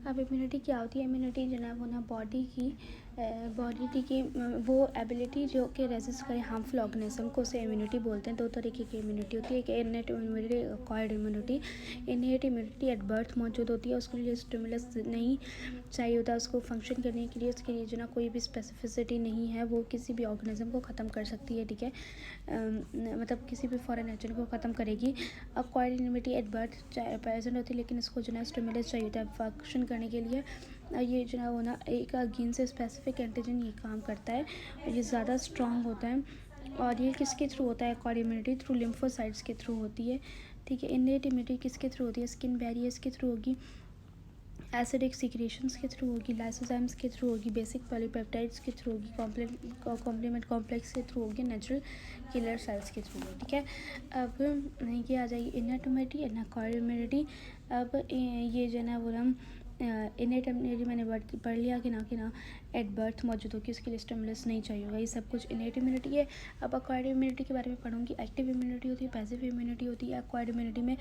अब इम्यूनिटी क्या होती है? इम्यूनिटी जो है वो ना बॉडी की वो एबिलिटी जो कि रेजिस्ट करे हार्मफुल ऑर्गेनिज्म को, उसे इम्यूनिटी बोलते हैं। दो तरीके की इम्यूनिटी होती है, एक innate immunity, acquired immunity. Innate immunity at birth मौजूद होती है, उसके लिए स्टिमुलस नहीं चाहिए होता उसको फंक्शन करने के लिए, उसके लिए जो ना कोई भी स्पेसिफिसिटी नहीं है, वो किसी भी ऑर्गेनिज्म को ख़त्म कर सकती है, ठीक है। मतलब किसी भी फॉरेन एजेंट को ख़त्म करेगी। Acquired immunity at birth present होती है, लेकिन इसको जो है स्टिमुलस चाहिए होता है फंक्शन करने के लिए। ये जो है वो ना एक अगेन से स्पेसिफिक एंटीजन ये काम करता है, और ये ज़्यादा स्ट्रॉन्ग होता है। और ये किसके थ्रू होता है? एक्वायर्ड इम्यूनिटी थ्रू लिम्फोसाइट्स के थ्रू होती है, ठीक है। इननेट इम्यूनिटी किसके थ्रू होती है? स्किन बैरियर्स के थ्रू होगी, एसिडिक सिक्रेशंस के थ्रू होगी, लाइसोजाइम्स के थ्रू होगी, बेसिक पॉलीपेप्टाइड्स के थ्रू होगी, कॉम्प्लीमेंट कॉम्प्लेक्स के थ्रू होगी, नेचुरल किलर सेल्स के थ्रू होगी, ठीक है। अब ये आ जाएगी innate immunity and acquired immunity. अब ये जो है ना वो हम इननेट इम्यूनिटी मैंने पढ़ लिया कि ना एट बर्थ मौजूद होगी, उसके लिए स्टिमुलस नहीं चाहिए होगा, ये सब कुछ इननेट इम्यूनिटी है। अब एक्वायर्ड इम्यूनिटी के बारे में पढ़ूंगी। एक्टिव इम्यूनिटी होती है, पैसिव इम्यूनिटी होती है। एक्वायर्ड इम्यूनिटी में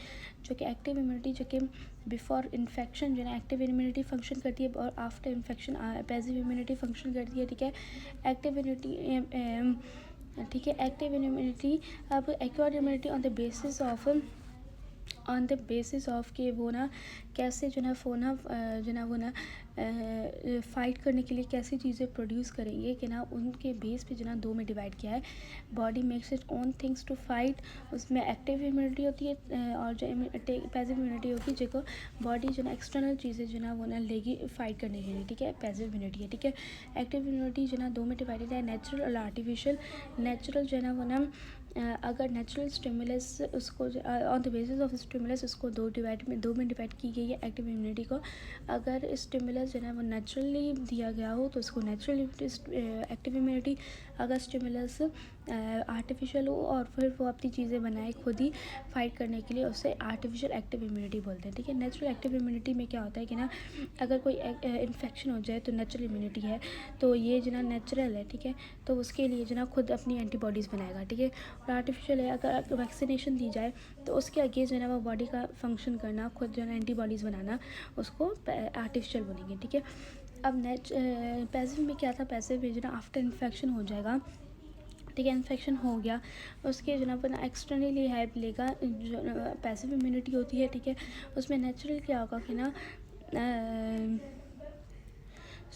जो कि एक्टिव इम्यूनिटी जो कि बिफोर इन्फेक्शन जो है एक्टिव इम्यूनिटी फंक्शन करती है, और after infection passive immunity function करती है, ठीक है। एक्टिव इम्यूनिटी, ठीक है, एक्टिव इम्यूनिटी। अब acquired immunity on the basis of कि वो ना कैसे जो ना वो ना फ़ाइट करने के लिए कैसी चीज़ें प्रोड्यूस करेंगे कि ना उनके बेस पे जो ना दो में डिवाइड किया है। Body makes it own things to fight, उसमें एक्टिव इम्यूनिटी होती है, और जो पैसिव इम्यूनिटी होगी जो बॉडी जो ना एक्सटर्नल चीज़ें जो ना वो ना लेगी फाइट करने के लिए, ठीक है, पैसिव इम्यूनिटी है, ठीक है। एक्टिव इम्यूनिटी जो ना दो में डिवाइडेड है, नेचुरल और आर्टिफिशियल। नेचुरल जो है ना वो ना अगर नेचुरल स्टिमुलस उसको on the basis of stimulus उसको दो में डिवाइड की गई है एक्टिव इम्यूनिटी को। अगर स्टिमुलस जो है वो नेचुरली दिया गया हो तो उसको नेचुरल एक्टिव इम्यूनिटी। अगर स्टिमुलस आर्टिफिशियल हो और फिर वो अपनी चीज़ें बनाए खुद ही फाइट करने के लिए, उससे आर्टिफिशियल एक्टिव इम्यूनिटी बोलते हैं, ठीक है। नेचुरल एक्टिव इम्यूनिटी में क्या होता है कि ना अगर कोई इन्फेक्शन हो जाए तो नेचुरल इम्यूनिटी है, तो ये जो ना नेचुरल है, ठीक है, तो उसके लिए जो ना खुद अपनी एंटीबॉडीज़ बनाएगा, ठीक है। और आर्टिफिशियल है, अगर वैक्सीनेशन दी जाए तो उसके अगेंस्ट जो है वो बॉडी का फंक्शन करना, खुद जो है एंटीबॉडीज़ बनाना, उसको आर्टिफिशियल बोलेंगे, ठीक है। अब पैसिव में क्या था? पैसिव में जो ना आफ्टर इन्फेक्शन हो जाएगा, ठीक है, इन्फेक्शन हो गया, उसके जो ना अपना एक्सटर्नली हेल्प लेगा, जो पैसिव इम्यूनिटी होती है, ठीक है। उसमें नेचुरल क्या होगा कि ना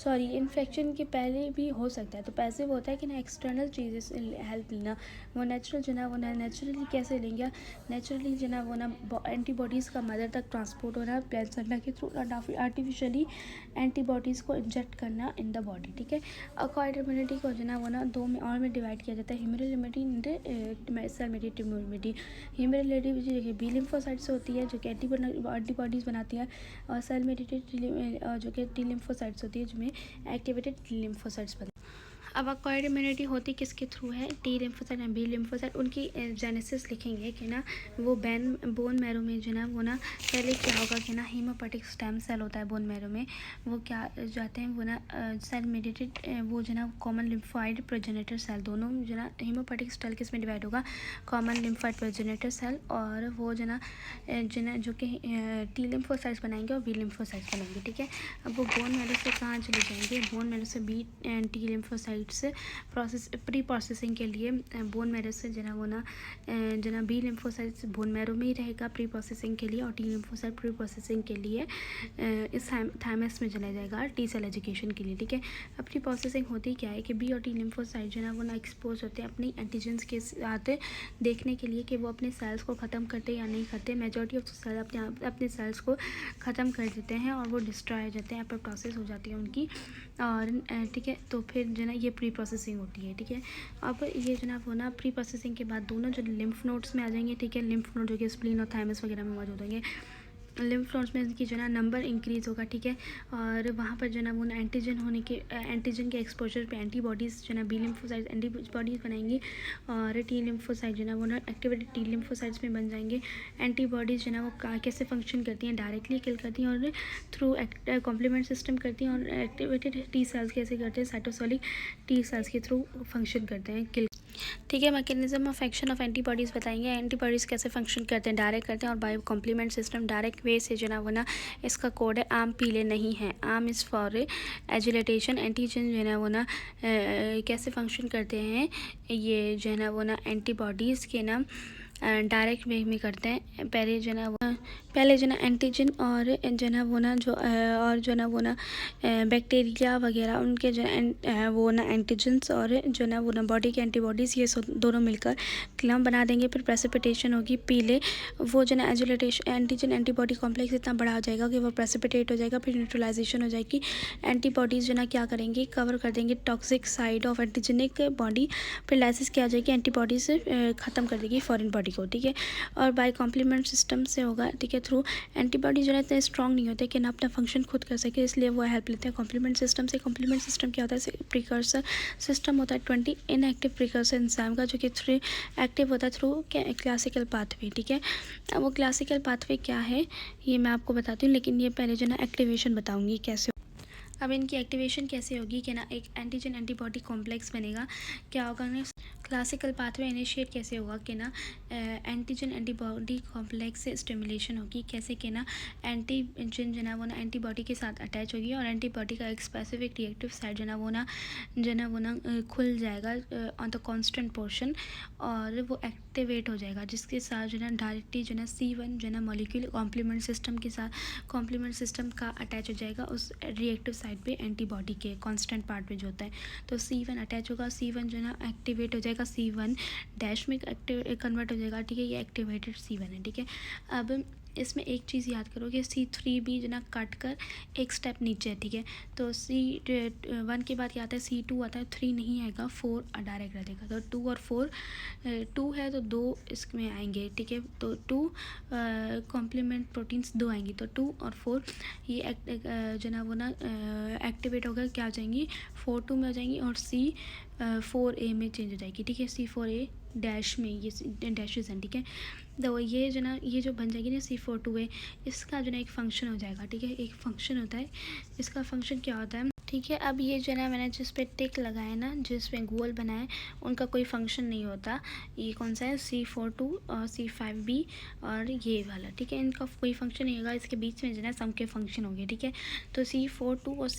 इन्फेक्शन के पहले भी हो सकता है, तो पैसिव होता है कि ना एक्सटर्नल चीज़ें से हेल्प लेना। वो नेचुरल जो ना वो ना नेचुरली कैसे लेंगे? नेचुरली जो ना वो ना एंटीबॉडीज़ का मदर तक ट्रांसपोर्ट होना ब्लड सप्लाई के थ्रू, आर्टिफिशियली एंटीबॉडीज़ को इंजेक्ट करना इन द बॉडी, ठीक है। एक्वायर्ड इम्यूनिटी को जो ना वो ना दो में और में डिवाइड किया जाता है, humoral immunity, cell mediated immunity. Humoral immunity B lymphocytes होती है जो कि एंटीबॉडीज़ बनाती है, और सेल मेडिएटेड जो कि टी लिम्फोसाइट्स होती है जिसमें एक्टिवेटेड लिम्फोसाइट्स बनते हैं। अब एक्वायर्ड इम्यूनिटी होती किसके थ्रू है? T lymphocyte and B lymphocyte. उनकी जेनेसिस लिखेंगे कि ना वो बोन मैरो में जो ना वो ना पहले क्या होगा कि ना हीमोपैथिक स्टेम सेल होता है बोन मैरो में, वो क्या जाते हैं वो ना सेल मेडिएटेड, वो जो ना कॉमन लिम्फोइड प्रोजेनेटर सेल, दोनों जो ना हीमोपैथिक सेल किस में डिवाइड होगा? कॉमन लिम्फोइड प्रोजेनेटर सेल, और वो जो ना जो कि टी लिम्फोसाइट्स बनाएंगे और बी लिम्फोसाइट्स बनाएंगे, ठीक है। अब वो बोन मैरो से कहाँ चले जाएंगे? बोन मैरो से बी एंड टी लिम्फोसाइट से प्री प्रोसेसिंग के लिए बोन मैरो से जो ना बी लिम्फोसाइट्स बोन मैरो में ही रहेगा प्री प्रोसेसिंग के लिए, और टी लिम्फोसाइट प्री प्रोसेसिंग के लिए इस थाइमस में चला जाएगा टी सेल एजुकेशन के लिए, ठीक है। अब प्री प्रोसेसिंग होती क्या है कि बी और टी लिम्फोसाइट जो ना एक्सपोज होते हैं अपनी एंटीजेंस के साथ देखने के लिए कि वो अपने सेल्स को ख़त्म करते या नहीं करते। मेजॉरिटी ऑफ सेल अपने सेल्स को ख़त्म कर देते हैं और वो डिस्ट्रॉय हो जाते हैं, प्रोसेस हो जाती है उनकी, और ठीक है। तो फिर जो ना ये प्री प्रोसेसिंग होती है, ठीक है। अब ये जो ना वो ना प्री प्रोसेसिंग के बाद दोनों जो लिम्फ नोड्स में आ जाएंगे, ठीक है। लिम्फ नोड जो कि स्प्लीन और थाइमस वगैरह में मौजूद होंगे, लिम्फ नोड्स में इनकी जो ना नंबर इंक्रीज़ होगा, ठीक है। और वहाँ पर जो ना वो ना एंटीजन के एक्सपोजर पे एंटीबॉडीज़ जो ना बी लिम्फोसाइट्स एंटीबॉडीज़ बनाएंगी, और टी लिम्फोसाइट जो ना वो ना एक्टिवेटेड टी लिम्फोसाइट्स में बन जाएंगे। एंटीबॉडीज़ जो ना वो कैसे फंक्शन करती हैं? डायरेक्टली किल करती हैं और थ्रू कॉम्प्लीमेंट सिस्टम करती हैं, और एक्टिवेटेड टी सेल्स कैसे करते हैं? साइटोसोलिक टी सेल्स के थ्रू फंक्शन करते हैं, किल। ठीक है। Mechanism of action of antibodies बताएंगे, एंटीबॉडीज़ कैसे फंक्शन करते हैं, डायरेक्ट करते हैं और by complement system direct way से जो ना वो ना इसका कोड है आम पीले नहीं है, आम इज़ फॉर एजिलेटेशन। एंटीजन जो है ना वो ना कैसे फंक्शन करते हैं, ये जो है ना वो ना एंटीबॉडीज़ के ना डायरेक्ट वे में करते हैं। पहले जो ना एंटीजन और जो ना वो ना जो और जो ना वो ना बैक्टीरिया वगैरह उनके जो वो ना एंटीजन्स और जो ना वो ना बॉडी के एंटीबॉडीज़ ये दोनों मिलकर क्लम बना देंगे। फिर प्रेसिपिटेशन होगी पीले, वो जो ना एजिलेटेशन एंटीजन एंटीबॉडी कॉम्प्लेक्स इतना बड़ा हो जाएगा कि वो प्रेसिपिटेट हो जाएगा। फिर न्यूट्रलाइजेशन हो जाएगी। एंटीबॉडीज़ जो ना क्या करेंगे, कवर कर देंगे toxic side of antigenic body. फिर लाइसिस क्या हो जाएगी, एंटीबॉडीज ख़त्म कर देगी फॉरेन बॉडी को, ठीक है। और बाय कॉम्प्लीमेंट सिस्टम से होगा, ठीक है। थ्रू एंटीबॉडी जो है इतने स्ट्रॉन्ग नहीं होते कि ना अपना फंक्शन खुद कर सके, इसलिए वो हेल्प लेते हैं कॉम्प्लीमेंट सिस्टम से। कॉम्प्लीमेंट सिस्टम क्या होता है, प्रिकर्सर सिस्टम होता है 20 इनएक्टिव प्रिकर्सर एंजाइम का, जो कि थ्रू एक्टिव होता है थ्रू क्लासिकल पाथवे, ठीक है। अब वो क्लासिकल पाथवे क्या है ये मैं आपको बताती हूँ, लेकिन ये पहले जो ना एक्टिवेशन बताऊँगी कैसे। अब इनकी एक्टिवेशन कैसे होगी कि ना एक एंटीजन एंटीबॉडी कॉम्प्लेक्स बनेगा। क्या होगा ना, क्लासिकल पाथवे इनिशिएट कैसे होगा कि ना एंटीजन एंटीबॉडी कॉम्प्लेक्स से स्टिमुलेशन होगी। कैसे कि ना एंटीजन जो ना वो ना एंटीबॉडी के साथ अटैच होगी और एंटीबॉडी का एक स्पेसिफिक रिएक्टिव साइट जो ना वो ना खुल जाएगा ऑन द कॉन्स्टेंट पोर्शन और वो एक्टिवेट हो जाएगा, जिसके साथ जो ना डायरेक्टली जो ना C1 जो ना मॉलिक्यूल कॉम्प्लीमेंट सिस्टम के साथ कॉम्प्लीमेंट सिस्टम का अटैच हो जाएगा उस रिएक्टिव साइट पे एंटीबॉडी के कांस्टेंट पार्ट पे जो होता है। तो C1 अटैच होगा, C1 जो ना एक्टिवेट हो जाएगा, C1 डैश में कन्वर्ट हो जाएगा, ठीक है। ये एक्टिवेटेड C1 है, ठीक है। अब इसमें एक चीज़ याद करो कि C3 भी जो ना कट कर एक स्टेप नीचे है, ठीक है। तो C1 के बाद क्या आता है, C2 आता है, 3 नहीं आएगा, 4 डायरेक्ट रहेगा। तो 2 और 4, 2 है तो 2 इसमें आएंगे, ठीक है। तो 2 कॉम्प्लीमेंट प्रोटीन्स 2 आएंगी, तो 2 और 4 ये जो ना वो ना एक्टिवेट होकर क्या हो जाएंगी, 4-2 में हो जाएंगी और C4A में चेंज हो जाएगी, ठीक है। C4A डैश में ये डैशेज हैं, ठीक है। तो ये जो ना ये जो बन जाएगी ना C4-2A, इसका जो ना एक फंक्शन हो जाएगा, ठीक है। एक फंक्शन होता है, इसका फंक्शन क्या होता है, ठीक है। अब ये जो ना मैंने जिस पे टिक लगाया ना, जिसमें गोल बनाए, उनका कोई फंक्शन नहीं होता। ये कौन सा है, C4-2 और C5B और ये वाला, ठीक है। इनका कोई फंक्शन नहीं होगा, इसके बीच में जो ना सम के फंक्शन होंगे, ठीक है। तो C4-2 और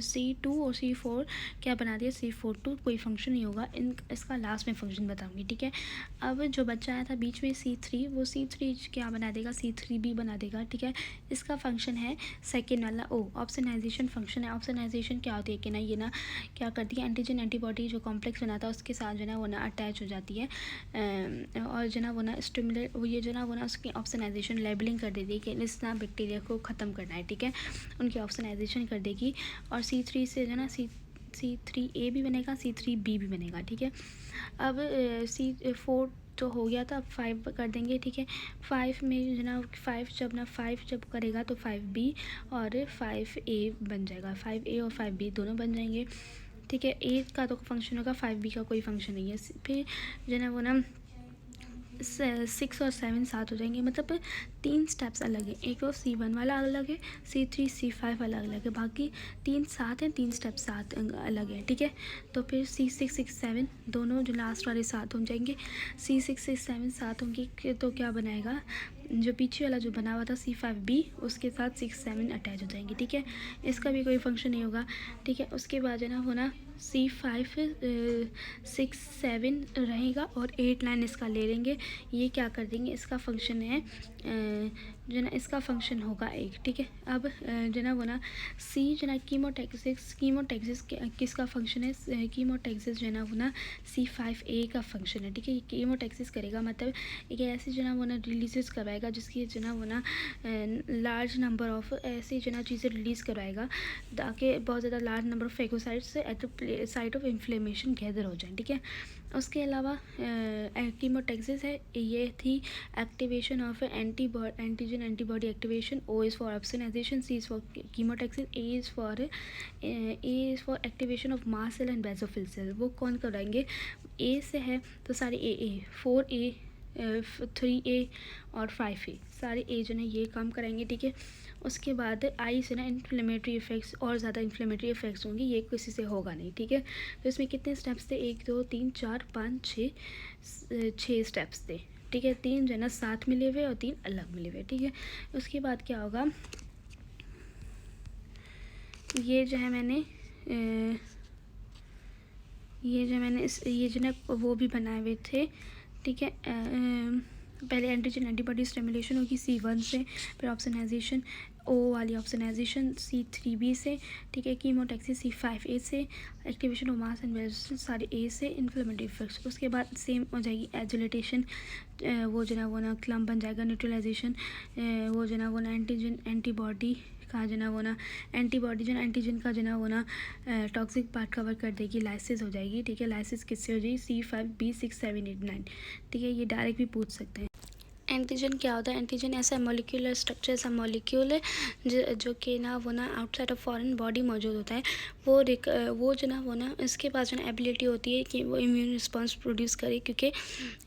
C2 और C4 क्या बना दिया, C4-2 कोई फंक्शन नहीं होगा, इसका लास्ट में फंक्शन बताऊँगी, ठीक है। अब जो बच्चा आया था बीच में C3, वो C3 क्या बना देगा, C3B बना देगा, ठीक है। इसका फंक्शन है सेकेंड वाला ऑप्सनाइजेशन फंक्शन है। ऑप्सनाइजेशन क्या होती है कि ना ये ना क्या करती है, एंटीजन एंटीबॉडी जो कॉम्प्लेक्स बनाता है उसके साथ जो ना वो ना अटैच हो जाती है और जो ना वो ना स्टिमुलेट ये जो ना वो ना उसकी ऑप्सनाइजेशन लेबलिंग कर देती है कि इस ना बैक्टीरिया को ख़त्म करना है, ठीक है। उनकी ऑप्सनाइजेशन कर देगी और C3 से जो ना C3A भी बनेगा, C3B भी बनेगा, ठीक है। अब C4 तो हो गया था, 5 कर देंगे, ठीक है। 5 में जो ना 5 जब करेगा तो 5B और 5A बन जाएगा, 5A और 5B दोनों बन जाएंगे, ठीक है। A का तो फंक्शन होगा, 5B का कोई फंक्शन नहीं है। फिर जो ना वो ना 6 और 7 साथ हो जाएंगे, मतलब 3 स्टेप्स अलग है। एक तो C1 वाला अलग है, C3 C5 वाला अलग है, बाकी 3 साथ हैं, 3 स्टेप साथ अलग है, ठीक है। तो फिर C6 6 7 दोनों जो लास्ट वाले साथ हो जाएंगे, C6 6 7 साथ होंगे तो क्या बनाएगा, जो पीछे वाला जो बना हुआ था C5B उसके साथ 6 7 अटैच हो जाएंगे, ठीक है। इसका भी कोई फंक्शन नहीं होगा, ठीक है। उसके बाद जो ना होना C5 6 7 रहेगा और 8 9 इसका ले लेंगे, ये क्या कर देंगे, इसका फंक्शन है जो ना इसका फंक्शन होगा 1, ठीक है। अब जो ना वो ना C जो ना कीमोटैक्सिस किसका फंक्शन है, कीमोटैक्सिस जो है ना वो ना C5A का फंक्शन है, ठीक है। ये कीमोटैक्सिस करेगा, मतलब ये ऐसे जो ना वो ना रिलीजेस करवाएगा जिसकी जो ना वो ना लार्ज नंबर ऑफ ऐसी जो ना चीज़ें रिलीज़ करवाएगा ताकि बहुत ज़्यादा large number of phagocytes at the site of inflammation gather हो जाए, ठीक है। उसके अलावा कीमोटैक्सिस है, ये थी activation of antigen antibody activation. O is for opsonization, C is for chemotaxis, A is for activation of mast cell and basophil cell. वो कौन कराएंगे, A से है तो सारे A 4A 3A और 5A, सारे ए जो है ये काम कराएंगे, ठीक है। उसके बाद आई से ना इन्फ्लेमेटरी इफेक्ट्स और ज़्यादा इन्फ्लेमेटरी इफेक्ट्स होंगे, ये किसी से होगा नहीं, ठीक है। तो इसमें कितने स्टेप्स थे, 1 2 3 4 5 6 स्टेप्स थे, ठीक है। 3 जो है ना साथ मिले हुए और 3 अलग मिले हुए, ठीक है। उसके बाद क्या होगा, ये जो है मैंने ये जो ना वो भी बनाए हुए थे, ठीक है। पहले एंटीजन एंटीबॉडी स्टिमुलेशन होगी C1 से, फिर ऑप्सनाइजेशन O वाली ऑप्सनाइजेशन C3B से, ठीक है। कीमोटैक्सी C5A से, activation of mass and resistance सारे A से, इन्फ्लेमेटरी इफेक्ट्स। उसके बाद सेम हो जाएगी एजिलेटेशन, वो जो ना वो ना क्लम्प बन जाएगा, न्यूट्रलाइजेशन, वो जो ना वो ना एंटीजन एंटीबॉडी का जो ना वो ना एंटीबॉडी जो एंटीजन का जो ना वो ना टॉक्सिक पार्ट कवर कर देगी, लाइसिस हो जाएगी, ठीक है। लाइसिस किससे हो जाएगी, C5B6 7 8 9, ठीक है। ये डायरेक्ट भी पूछ सकते हैं। एंटीजन क्या होता है, एंटीजन ऐसा मॉलिक्यूलर स्ट्रक्चर, ऐसा मॉलिक्यूल है जो कि ना वो ना आउटसाइड ऑफ फॉरेन बॉडी मौजूद होता है। वो जो ना वो ना इसके पास जो ना एबिलिटी होती है कि वो इम्यून रिस्पॉन्स प्रोड्यूस करे, क्योंकि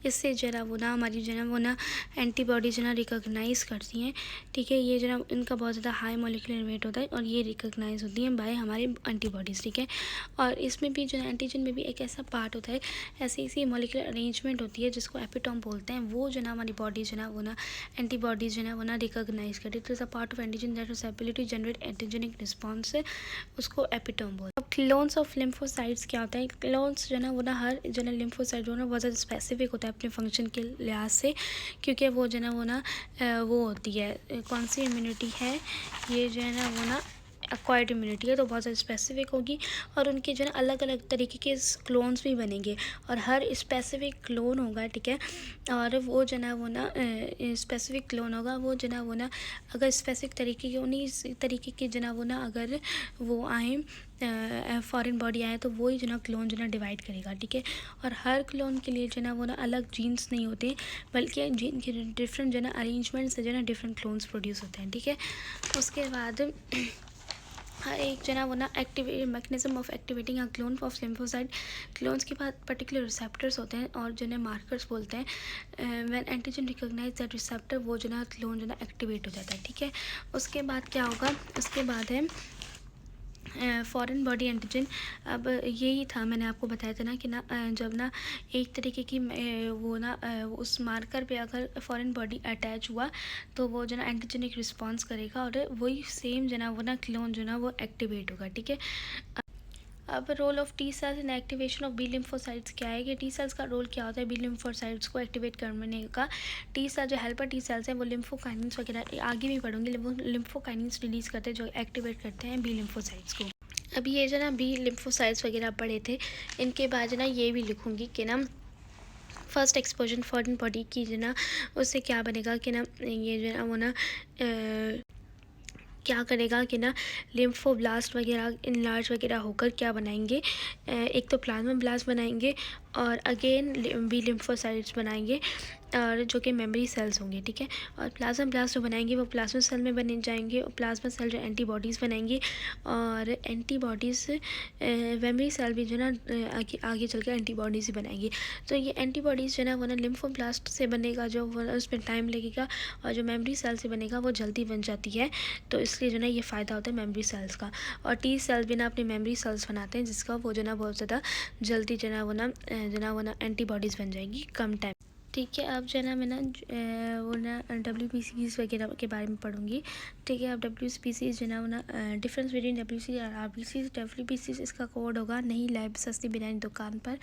इससे जो ना वो ना हमारी जो ना वो ना एंटीबॉडी जो ना रिकॉग्नाइज करती हैं, ठीक है। ये जो ना इनका बहुत ज़्यादा हाई मॉलिक्यूलर वेट होता है और ये रिकॉग्नाइज होती हैं बाय हमारे एंटीबॉडीज़, ठीक है। और इसमें भी जो ना एंटीजन में भी एक ऐसा पार्ट होता है, ऐसी मॉलिक्यूलर अरेंजमेंट होती है जिसको एपिटोम बोलते हैं, वो जो ना हमारी बॉडी जो ना वो ना एंटीबॉडीज जो ना वो ना रिकॉग्नाइज करती है। तो is a part of antigen that is ability to generate antigenic response है, उसको एपिटोम बोलते हैं। अब क्लोन्स ऑफ लिम्फोसाइट्स क्या होता है, क्लोन्स जो ना वो ना हर जो ना लिम्फोसाइट जो ना बहुत ज़्यादा स्पेसिफिक होता है अपने फंक्शन के लिहाज से, क्योंकि वो जो ना वो ना वो होती है, कौन सी इम्यूनिटी है ये जो है ना वो ना एक्वायर्ड इम्यूनिटी है, तो बहुत ज़्यादा स्पेसिफिक होगी। और उनके जो है अलग अलग तरीके के क्लोन्स भी बनेंगे और हर स्पेसिफिक क्लोन होगा, ठीक है। और वो जो ना वो ना स्पेसिफिक क्लोन होगा, वो जो ना वो ना अगर स्पेसिफिक तरीके के उन्हीं तरीके के जो ना वो ना अगर वो आए फॉरेन बॉडी आए, तो वही जो ना क्लोन जो ना डिवाइड करेगा, ठीक है। और हर क्लोन के लिए जो ना वो ना अलग जीन्स नहीं होते, बल्कि जीन के डिफरेंट जो ना अरेंजमेंट से जो ना डिफरेंट क्लोन्स प्रोड्यूस होते हैं, ठीक है। उसके बाद हर एक जो ना वो ना activate mechanism of activating a clone of lymphocyte, clones के बाद पर्टिकुलर रिसेप्टर्स होते हैं और जो ना मार्कर्स बोलते हैं। When antigen recognise that receptor, वो जो ना क्लोन जो ना एक्टिवेट हो जाता है, ठीक है। उसके बाद क्या होगा, उसके बाद है फॉरेन बॉडी एंटीजन। अब यही था, मैंने आपको बताया था ना कि ना जब ना एक तरीके की वो ना उस मार्कर पे अगर फॉरेन बॉडी अटैच हुआ, तो वो जो ना एंटीजेनिक रिस्पॉन्स करेगा और वही सेम जो ना वो ना क्लोन जो ना वो एक्टिवेट होगा, ठीक है। अब role of T cells in activation of B lymphocytes क्या है, कि टी सेल्स का रोल क्या होता है बी लिम्फोसाइट्स को एक्टिवेट करने का। टी सेल जो हेल्पर टी सेल्स हैं वो लिम्फोकाइनिन्स वगैरह आगे भी पढ़ूंगी, वो लिम्फोकाइनिन्स रिलीज़ करते हैं जो एक्टिवेट करते हैं बी लिम्फोसाइट्स को। अभी ये जो ना बी लिम्फोसाइट्स वगैरह पढ़े थे, इनके बाद जो ना ये भी लिखूँगी कि ना फर्स्ट एक्सपोजर फॉरेन बॉडी की जो ना उससे क्या बनेगा कि ना ये जो ना वो ना क्या करेगा कि ना लिम्फोब्लास्ट वगैरह इनलार्ज वगैरह होकर क्या बनाएंगे, एक तो प्लाज्मा ब्लास्ट बनाएंगे और अगेन बी लिम्फोसाइट्स बनाएंगे, और जो कि मेमोरी सेल्स होंगे, ठीक है। और प्लाज्मा ब्लास्ट जो बनाएंगे वो प्लाज्मा सेल में बने जाएंगे, और प्लाज्मा सेल जो एंटीबॉडीज़ बनाएंगे, और एंटीबॉडीज़ मेमोरी सेल भी जो ना आगे चल के एंटीबॉडीज़ ही बनाएंगी। तो ये एंटीबॉडीज़ जो ना वो ना लिम्फोब्लास्ट से बनेगा, जो वो उसमें टाइम लगेगा, और जो मेमोरी सेल से बनेगा वो जल्दी बन जाती है। तो इसलिए जो ना ये फ़ायदा होता है मेमोरी सेल्स का। और टी सेल्स भी ना अपनी मेमोरी सेल्स बनाते हैं, जिसका वो जो ना बहुत ज़्यादा जल्दी जो ना वो ना एंटीबॉडीज़ बन जाएंगी कम टाइम, ठीक है। अब जो है ना मैं ना वो ना WBCs वगैरह के बारे में पढ़ूंगी, ठीक है। अब WBCs जो ना वो ना डिफरेंस बिटवीन WBC और RBCs। WBCs इसका कोड होगा, नई लैब सस्ती बिरयानी दुकान पर,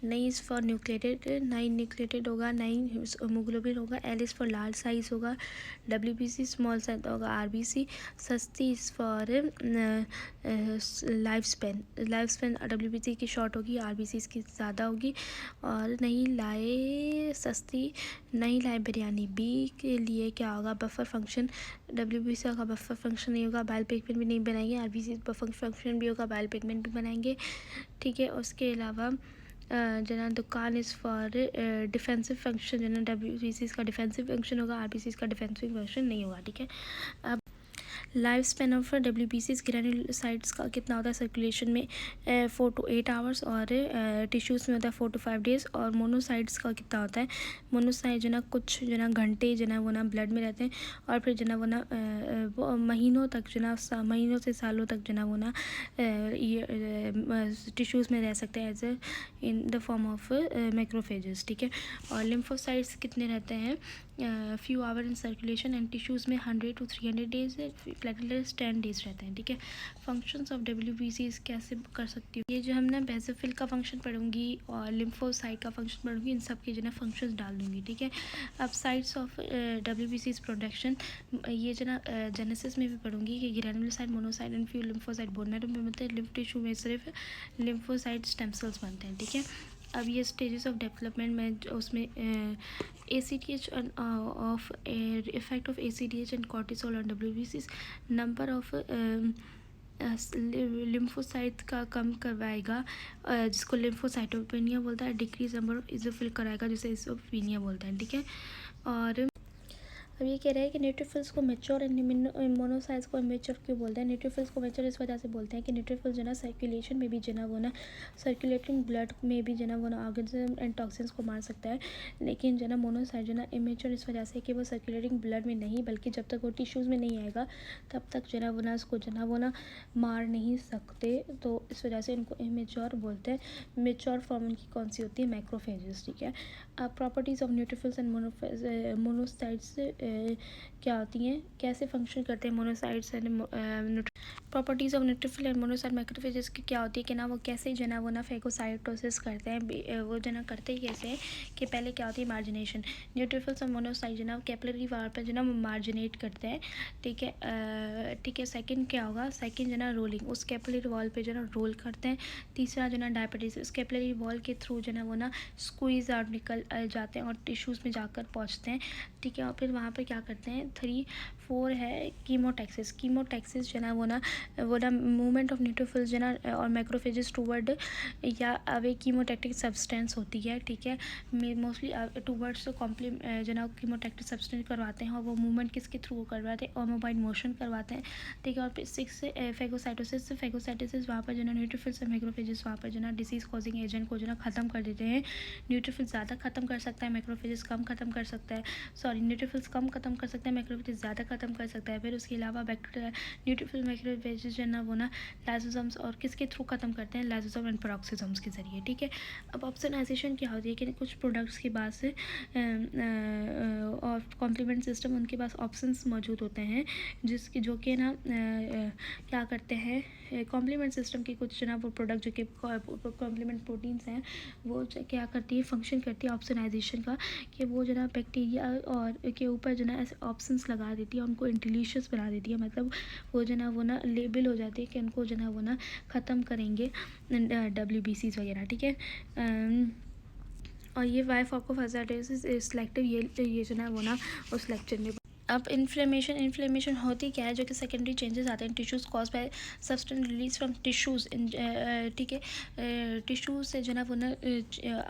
नई इज़ फॉर न्यूक्लिएटेड, नई न्यूक्लिएटेड होगा, नई हीमोग्लोबिन होगा, L is for large size होगा, WBC स्मॉल साइज होगा, RBC सस्ती is for life span WBC की शॉर्ट होगी, RBC इसकी ज़्यादा होगी। और नई लाए बिरयानी बी के लिए क्या होगा, बफर फंक्शन, WBC का बफर फंक्शन नहीं होगा, बाइल पिगमेंट भी नहीं बनाएंगे, RBC बफर फंक्शन भी होगा, बाइल पिगमेंट भी बनाएंगे, ठीक है। उसके अलावा जो ना दुकान इज़ फॉर डिफेंसिव फंक्शन, जो ना WBC का डिफेंसिव फंक्शन होगा, RBC का डिफेंसिव फंक्शन नहीं होगा, ठीक है। अब life span of WBCs granulocytes का कितना होता है सर्कुलेशन में 4 to 8 आवर्स, और टिश्यूज़ में होता है 4 to 5 डेज़। और मोनोसाइट्स का कितना होता है, मोनोसाइट जो ना कुछ जो ना घंटे जो ना वो ना ब्लड में रहते हैं, और फिर जो ना वो ना वो महीनों तक जो ना महीनों से सालों तक जो ना वो ना ये टिश्यूज़ में रह सकते हैं as a in the form of macrophages, ठीक है। और लिम्फोसाइट्स कितने रहते हैं, few hour in circulation, and tissues में 100 to 300 डेज, प्लेटलेट्स 10 डेज रहते हैं, ठीक है। फंक्शंस ऑफ WBCs कैसे कर सकती हूँ, ये जो हम ना बेसोफिल का फंक्शन पढ़ूंगी और लिम्फोसाइट का फंक्शन पढ़ूंगी, इन सब के जो ना फंक्शंस डाल दूंगी, ठीक है। अब साइट्स ऑफ WBCs प्रोडक्शन, ये जो ना जेनेसिस में भी पढ़ूंगी कि granulocyte, monocyte and few lymphocyte bone marrow में बनते हैं, लिम्फ टिश्यू में सिर्फ लिम्फोसाइट स्टेम सेल्स बनते हैं, ठीक है। अब ये स्टेजेस ऑफ डेवलपमेंट में उसमें ACTH of effect of ACTH and cortisol on WBCs, number of lymphocyte का कम करवाएगा जिसको लिम्फोसाइटोपेनिया बोलता है, डिक्रीज नंबर ऑफ इजोफिल कराएगा जिसे इजोफीनिया बोलते हैं, ठीक है। और अब ये कह रहे हैं कि न्यूट्रोफिल्स को मेच्योर एंड मोनोसाइट्स को इमेच्योर क्यों बोलते हैं। न्यूट्रोफिल्स को मेच्योर इस वजह से बोलते हैं कि न्यूट्रोफिल्स जो ना सर्कुलेशन में भी जो ना वो ना सर्कुलेटिंग ब्लड में भी जो ना वो ना ऑर्गेनिज्म एंड टॉक्सिन्स को मार सकता है, लेकिन जो ना मोनोसाइट जो ना इमेच्योर इस वजह से कि वो सर्कुलेटिंग ब्लड में नहीं, बल्कि जब तक वो टिश्यूज़ में नहीं आएगा तब तक जो ना वो ना उसको जो ना वो ना मार नहीं सकते, तो इस वजह से इनको इमेच्योर बोलते हैं। मेच्योर फॉर्म इनकी कौन सी होती है, मैक्रोफेजेस, ठीक है। अब properties of neutrophils and monocytes क्या होती हैं, कैसे फंक्शन करते हैं monocytes and properties of neutrophil and monocyte macrophages की क्या होती है कि ना वो कैसे जो ना वो ना फेगोसाइटोसिस करते हैं, वो जो ना करते ही कैसे हैं कि पहले क्या होती है मार्जिनेशन, न्यूट्रोफिल्स और मोनोसाइट जो ना कैपिलरी वॉल पर जो ना वो मार्जिनेट करते हैं, ठीक है, ठीक है। सेकंड क्या होगा, सेकंड जो ना रोलिंग, उस कैपिलरी वॉल पे जो ना रोल करते हैं। तीसरा जो ना डायबिटीज, उस कैपिलरी वॉल के थ्रू जो ना वो ना स्क्वीज आउट निकल जाते हैं और टिश्यूज़ में जाकर पहुँचते हैं, ठीक है। और फिर वहाँ पर क्या करते हैं, 3 4 है कीमोटैक्सिस, कीमोटैक्सिस जो ना वो ना मूवमेंट ऑफ न्यूट्रोफिल्स जो ना और मैक्रोफेजेस टूवर्ड या अवे कीमोटैक्टिक सब्सटेंस होती है, ठीक है। मोस्टली टूवर्ड्स कॉम्प्लीमेंट जो ना कीमोटैक्टिक सब्सटेंस करवाते हैं, और वो मूवमेंट किसके थ्रू करवाते हैं, ऑमोबाइल मोशन करवाते हैं, ठीक है। और फिर 6 फेगोसाइटोसिस, फेगोसाइटोसिस वहाँ पर जो ना न्यूट्रोफिल्स और मैक्रोफेजेस वहाँ पर जो ना डिसीज़ कॉजिंग एजेंट को जो ना ख़त्म कर देते हैं। न्यूट्रोफिल्स ज़्यादा ख़त्म कर सकता है, मैक्रोफेजेस कम ख़त्म कर सकता है, सॉरी न्यूट्रोफिल्स कम ख़त्म कर सकता है, मैक्रोफेजेस ज़्यादा ख़त्म कर सकता है। फिर उसके अलावा बैक्टीरिया न्यूट्रोफिल मैक्रोफेजेस जो ना वो ना लाइसोसोम्स और किसके थ्रू ख़त्म करते हैं, लाइसोसोम एंड पेरोक्सिसोम्स के ज़रिए, ठीक है। अब ऑप्सोनाइजेशन क्या होती है कि कुछ प्रोडक्ट्स के पास और कॉम्प्लीमेंट सिस्टम उनके पास ऑप्शंस मौजूद होते हैं जिसकी जो कि ना क्या करते हैं, कॉम्प्लीमेंट सिस्टम के कुछ जो ना वो प्रोडक्ट जो कि कॉम्प्लीमेंट प्रोटीन्स हैं वो क्या करती है, फंक्शन करती है ऑप्सोनाइजेशन का, कि वो जो ना बैक्टीरिया और के ऊपर जो ना ऐसे ऑप्शंस लगा देती है, उनको इंटेलिशियस बना देती है, मतलब वो जो ना वो ना लेबल हो जाती है कि उनको जो ना वो ना ख़त्म करेंगे WBCs वगैरह, ठीक है। और ये वाई फार्कोफाइटोसिस सिलेक्टिव, ये जो ना वो ना उस लेक्चर में। अब इन्फ्लेमेशन होती क्या है, जो कि सेकेंडरी चेंजेस आते हैं tissues cause by substance release from tissues, ठीक है। टिश्यूज से जो ना वो ना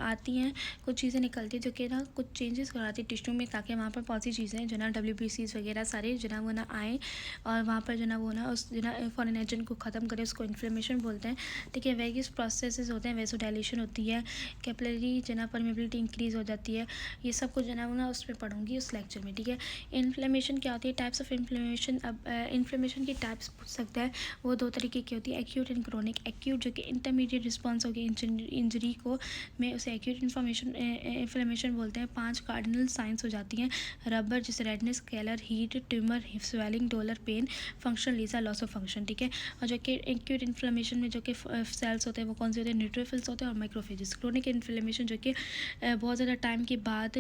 आती हैं कुछ चीज़ें निकलती हैं जो कि ना कुछ चेंजेस कराती है टिश्यू में, ताकि वहाँ पर बहुत सी चीज़ें जो ना WBCs वगैरह सारे जो ना वो ना आएँ और वहाँ पर जो ना वो ना उस जो ना फॉरेन एजेंट को ख़त्म करें, उसको इन्फ्लेमेशन बोलते हैं, ठीक है। वेरियस प्रोसेसेस होते हैं, वेसोडाइलेशन होती है, कैपिलरी जो ना परमेबिलिटी इंक्रीज़ हो जाती है, ये सब कुछ जो ना वो ना उसमें पढ़ूंगी उस लेक्चर में, ठीक है। इन्फ्लेमेशन क्या होती है, टाइप्स ऑफ इन्फ्लेमेशन। अब इन्फ्लेमेशन की टाइप्स पूछ सकता है, वो 2 तरीके की होती है, एक्यूट एंड क्रोनिक। एक्यूट जो कि इंटरमीडिएट रिस्पॉन्स होगी इंजरी को, में उसे एक्यूट इन्फ्लेमेशन बोलते हैं। 5 कार्डिनल साइंस हो जाती हैं, रबर जैसे redness, calor, heat, tumour, swelling, dolor, pain, function लीजा, लॉस ऑफ फंक्शन, ठीक है। और जो कि एक्यूट इन्फ्लेमेशन में जो कि सेल्स होते हैं वो कौन से होते हैं, न्यूट्रोफिल्स होते हैं और माइक्रोफेजेस। क्रोनिक इन्फ्लेमेशन जो कि बहुत ज़्यादा टाइम के बाद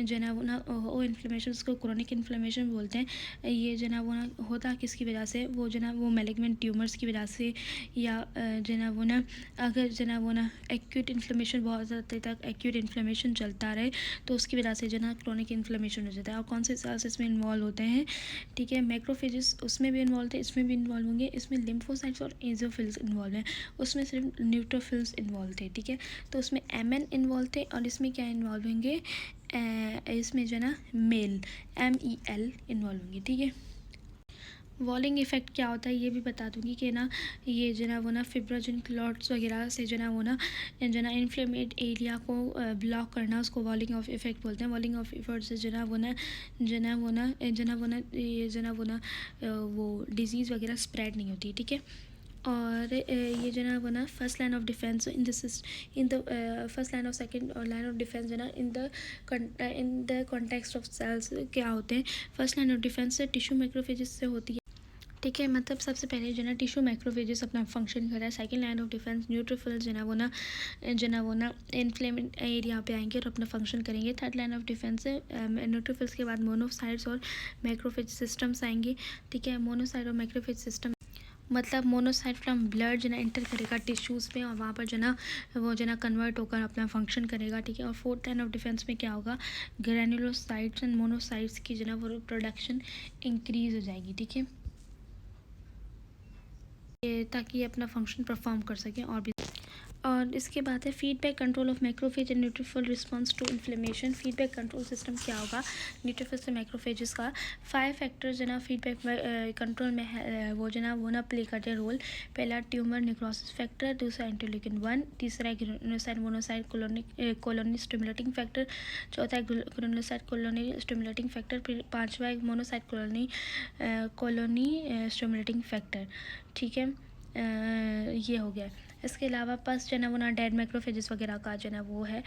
जो ना वो इन्फ्लेमेशन, उसको क्रोनिक इन्फ्लेमेशन बोलते हैं। ये जो ना वो ना होता किसकी वजह से, वो जो ना वो मैलिग्नेंट ट्यूमर्स की वजह से, या जो ना वो ना अगर जो ना वो ना एक्यूट इन्फ्लेमेशन बहुत ज़्यादा देर तक एक्यूट इन्फ्लेमेशन चलता रहे तो उसकी वजह से जो ना क्रोनिक इन्फ्लेमेशन हो जाता है। और कौन से सेल्स इसमें इन्वॉल्व होते हैं, ठीक है। मैक्रोफेजेस उसमें भी इन्वॉल्व थे, इसमें भी इन्वॉल्व होंगे, इसमें लिम्फोसाइट्स और एजोफिल्स इन्वॉल्व हैं, उसमें सिर्फ न्यूट्रोफिल्स इन्वॉल्व थे, ठीक है। तो उसमें MN इन्वॉल्व थे और इसमें क्या इन्वॉल्व होंगे, इसमें जो ना MEL इन्वॉल्व होंगे, ठीक है। वॉलिंग इफ़ेक्ट क्या होता है ये भी बता दूंगी कि ना ये जो ना वो ना फिब्रोजन क्लॉट्स वगैरह से जो ना वो ना इन्फ्लेमेट एरिया को ब्लॉक करना, उसको वॉलिंग ऑफ इफ़ेक्ट बोलते हैं। वॉलिंग ऑफ इफ़ेक्ट से जो ना वो ना जो ना वो ना जो ना वो ना ये जो ना वो ना वो डिज़ीज़ वगैरह स्प्रेड नहीं होती, ठीक है। और ये जो ना वो ना first line of defence in the first line of second line of defence जो ना in the context of cells क्या होते हैं। First line of defence tissue macrophages से होती है, ठीक है। मतलब सबसे पहले जो ना टिश्यू मैक्रोफेजेस अपना फंक्शन कर रहा है। Second line of defence neutrophils जो ना वो ना इन्फ्लेमेड एरिया पे आएंगे और अपना फंक्शन करेंगे। Third line of defence neutrophils के बाद मोनोसाइट्स और मैक्रोफेज सिस्टम्स आएंगे, ठीक है। मोनोसाइट और मैक्रोफेज सिस्टम मतलब मोनोसाइट फ्रॉम ब्लड जो ना एंटर करेगा टिश्यूज़ में और वहाँ पर जो ना वो जो ना कन्वर्ट होकर अपना फंक्शन करेगा, ठीक है। और फोर्थ लाइन ऑफ डिफेंस में क्या होगा, ग्रैनुलोसाइट्स एंड मोनोसाइट्स की जो ना वो प्रोडक्शन इंक्रीज हो जाएगी, ठीक है, ताकि ये अपना फंक्शन परफॉर्म कर सकें। और इसके बाद है feedback control of macrophage and neutrophil response to inflammation. Feedback control system क्या होगा न्यूट्रोफिल से मैक्रोफेजेस का। 5 फैक्टर्स जो ना फीडबैक कंट्रोल में है, वो जो ना वो ना प्ले करते हैं रोल। पहला ट्यूमर निक्रोसिस फैक्टर, दूसरा इंटरल्यूकिन 1, तीसरा granulocyte monocyte colony stimulating factor, चौथा है ग्रेनुलोसाइट कॉलोनी स्टिमुलेटिंग फैक्टर, फिर पाँचवा है मोनोसाइट कॉलोनी स्टिमुलेटिंग फैक्टर, ठीक है। ये हो गया। इसके अलावा पास जो है ना वो ना डेड मैक्रोफेजेस वगैरह का जो है ना वो है